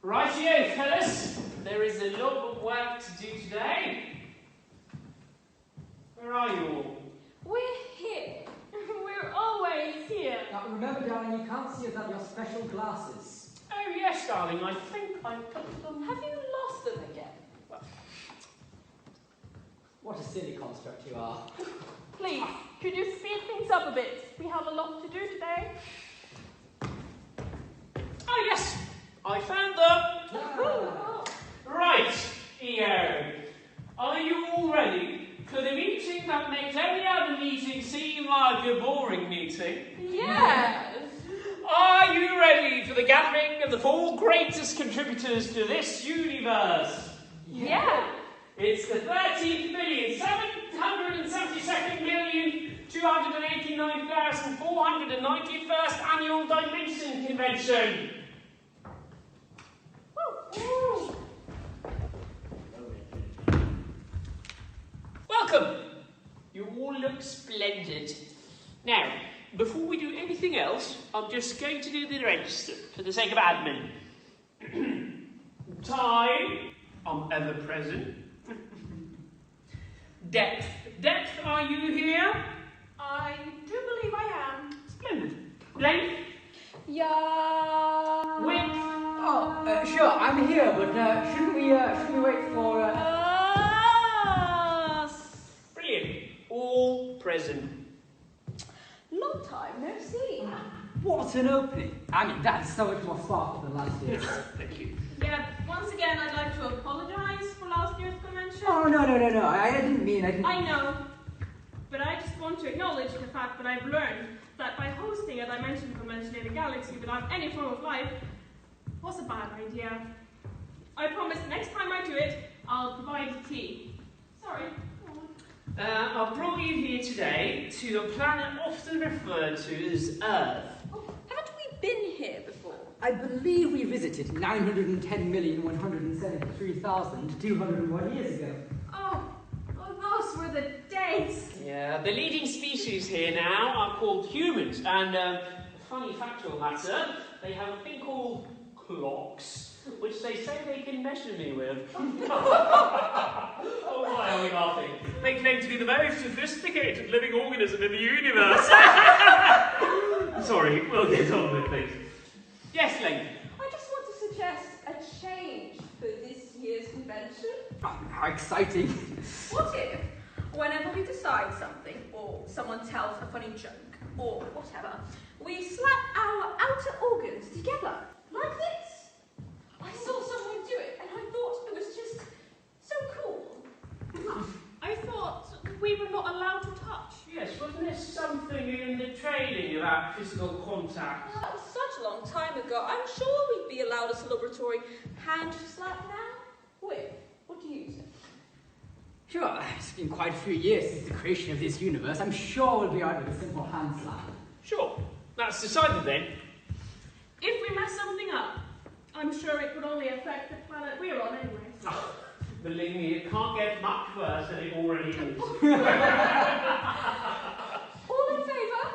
Rightio, fellas. There is a lot of work to do today. Where are you all? We're here. We're always here. Now, remember, darling, you can't see without your special glasses. Oh, yes, darling. I think I put them... Have you lost them again? Well, What a silly construct you are. Please, could you speed things up a bit? We have a lot to do today. oh, yes. I found them. Oh. Right, EO. Are you all ready for the meeting that makes every other meeting seem like a boring meeting? Yes. Are you ready for the gathering of the 4 greatest contributors to this universe? Yeah. It's the 13,772,289,491st Annual Dimension Convention. Woo. Welcome. You all look splendid. Now, before we do anything else, I'm just going to do the register for the sake of admin. Time, I'm ever present. Depth. Depth, are you here? I do believe I am. Splendid. Length. Yeah. Width. Oh, sure, I'm here, but shouldn't we wait for... Brilliant. All present. Long time no see. What an opening! I mean, that's so much more sparkle than last year's. Thank you. Yeah, once again, I'd like to apologize for last year's convention. Oh, no, I didn't mean, I know, but I just want to acknowledge the fact that I've learned that by hosting a dimension convention in a galaxy without any form of life was a bad idea. I promise next time I do it, I'll provide tea. Sorry. I brought you here today to a planet often referred to as Earth. Oh, haven't we been here before? I believe we visited 910,173,201 years ago. Oh, those were the days. Yeah, the leading species here now are called humans, and a funny factual matter, they have a thing called clocks, which they say they can measure me with. Oh, why are we laughing? They claim to be the most sophisticated living organism in the universe. Sorry, we'll get on with things. Yes, Lane? I just want to suggest a change for this year's convention. Oh, how exciting! What if, whenever we decide something, or someone tells a funny joke, or whatever, we slap our outer organs together, like this? I saw someone do it, and I thought it was just so cool. I thought we were not allowed to touch. Yes, wasn't there something in the training about physical contact? That was such a long time ago. I'm sure we'd be allowed a celebratory hand slap now. Wait, what do you say? Sure, it's been quite a few years since the creation of this universe. I'm sure we'll be alright with a simple hand slap. Sure, that's decided then. If we mess something up, I'm sure it would only affect the planet we're on anyway. Oh, believe me, it can't get much worse than it already is. All in favour?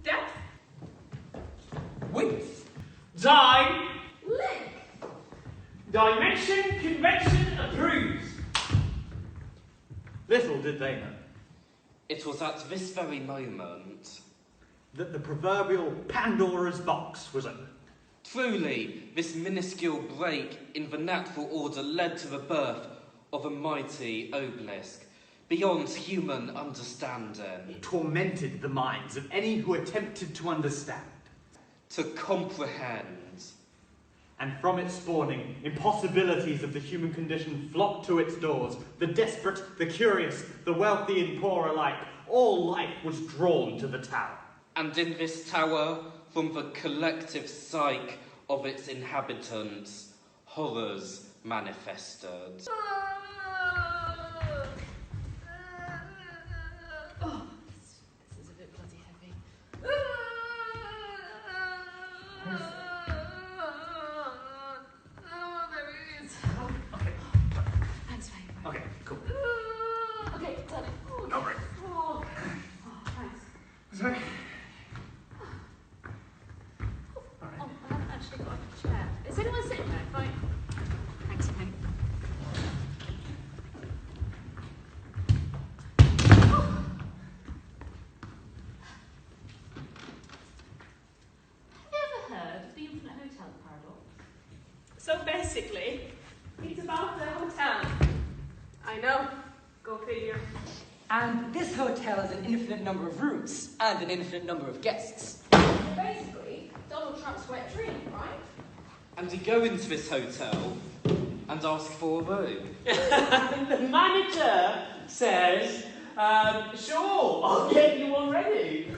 Depth? Width! Time, Length? dimension, convention approves. Little did they know It was at this very moment. that the proverbial Pandora's box was open. Truly, this minuscule break in the natural order led to the birth of a mighty obelisk, beyond human understanding. It tormented the minds of any who attempted to understand. To comprehend. And from its spawning, impossibilities of the human condition flocked to its doors. The desperate, the curious, the wealthy and poor alike, all life was drawn to the tower. And in this tower, from the collective psyche of its inhabitants, horrors manifested. Oh, this is a bit bloody heavy. Oh, there it is. Thanks, babe. Okay, cool. Okay, done it. Go for it. Oh, thanks. Sorry. Oh, I haven't actually got chair. Is anyone sitting there? Fine. Thanks, mate. Oh. Have you ever heard of the Infinite Hotel paradox? So basically, it's about the hotel. I know. Go figure. And this hotel has an infinite number of rooms and an infinite number of guests. Basically, Donald Trump's wet dream, right? And you go into this hotel and ask for a room. The manager says, sure, I'll get you one ready.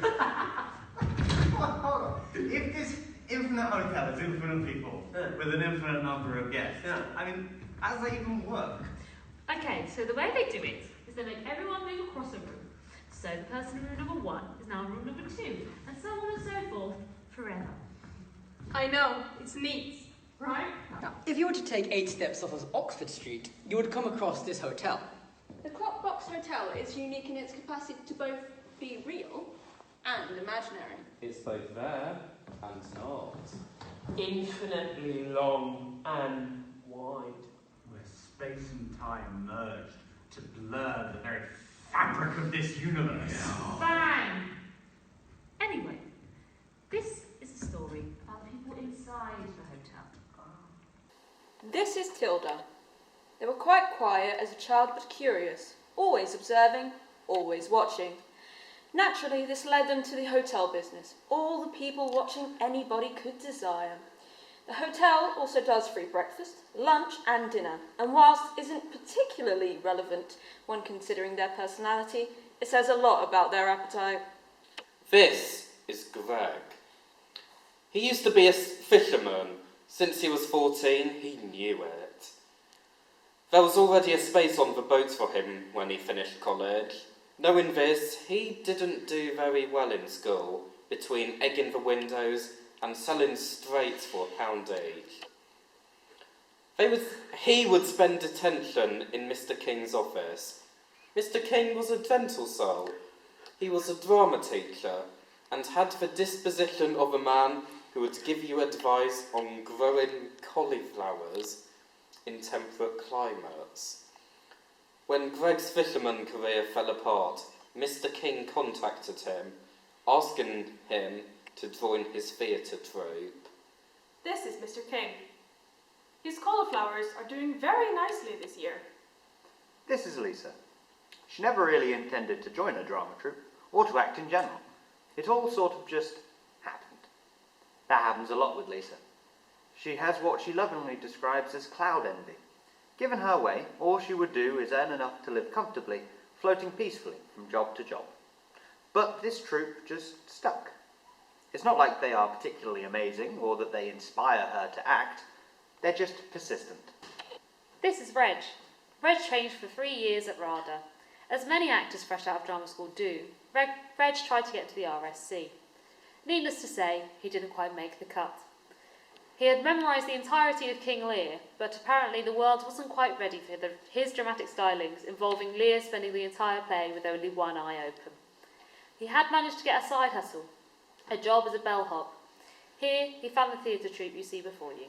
Hold on. If this infinite hotel is infinite people with an infinite number of guests, I mean, how does that even work? Okay, so the way they do it is they make everyone move across a room. So the person in room number 1 is now in room number 2, and so on and so forth, forever. I know. It's neat, right? Now, if you were to take 8 steps off of Oxford Street, you would come across this hotel. The Clockbox Hotel is unique in its capacity to both be real and imaginary. It's both there and not. Infinitely long and wide. Where space and time merged to blur the very fabric of this universe. Bang! Anyway, this is a story about the people inside the hotel. This is Tilda. They were quite quiet as a child but curious, always observing, always watching. Naturally, this led them to the hotel business, all the people watching anybody could desire. The hotel also does free breakfast, lunch and dinner, and whilst it isn't particularly relevant when considering their personality, it says a lot about their appetite. This is Greg. He used to be a fisherman. Since he was 14, he knew it. There was already a space on the boat for him when he finished college. Knowing this, he didn't do very well in school, between egging the windows and selling straights for £1 each. He would spend detention in Mr. King's office. Mr. King was a gentle soul. He was a drama teacher and had the disposition of a man who would give you advice on growing cauliflowers in temperate climates. When Greg's fisherman career fell apart, Mr. King contacted him, asking him to join his theatre troupe. This is Mr. King. His cauliflowers are doing very nicely this year. This is Lisa. She never really intended to join a drama troupe, or to act in general. It all sort of just happened. That happens a lot with Lisa. She has what she lovingly describes as cloud envy. Given her way, all she would do is earn enough to live comfortably, floating peacefully from job to job. But this troupe just stuck. It's not like they are particularly amazing, or that they inspire her to act. They're just persistent. This is Reg. Reg trained for 3 years at RADA. As many actors fresh out of drama school do, Reg tried to get to the RSC. Needless to say, he didn't quite make the cut. He had memorised the entirety of King Lear, but apparently the world wasn't quite ready for his dramatic stylings involving Lear spending the entire play with only one eye open. He had managed to get a side hustle, a job as a bellhop. Here, he found the theatre troupe you see before you.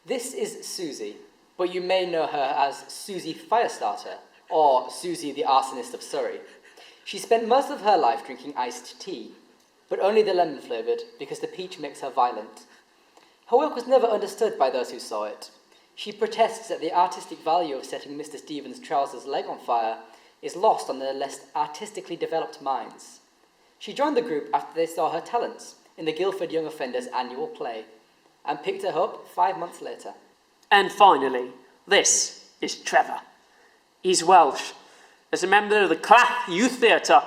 This is Susie, but you may know her as Susie Firestarter, or Susie the Arsonist of Surrey. She spent most of her life drinking iced tea, but only the lemon-flavoured because the peach makes her violent. Her work was never understood by those who saw it. She protests that the artistic value of setting Mr. Stevens' trouser's leg on fire is lost on their less artistically developed minds. She joined the group after they saw her talents in the Guildford Young Offenders annual play, and picked her up 5 months later. And finally, this is Trevor. He's Welsh. As a member of the Clath Youth Theatre,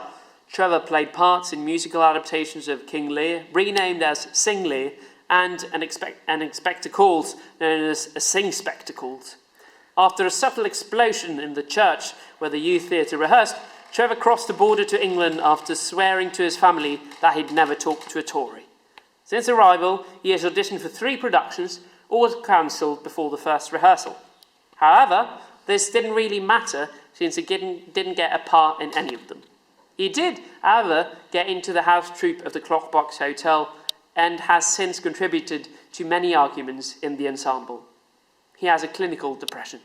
Trevor played parts in musical adaptations of King Lear, renamed as Sing Lear, and an spectacles known as a Sing Spectacles. After a subtle explosion in the church where the youth theatre rehearsed, Trevor crossed the border to England after swearing to his family that he'd never talk to a Tory. Since arrival, he has auditioned for 3 productions, all cancelled before the first rehearsal. However, this didn't really matter since he didn't get a part in any of them. He did, however, get into the house troupe of the Clockbox Hotel and has since contributed to many arguments in the ensemble. He has a clinical depression.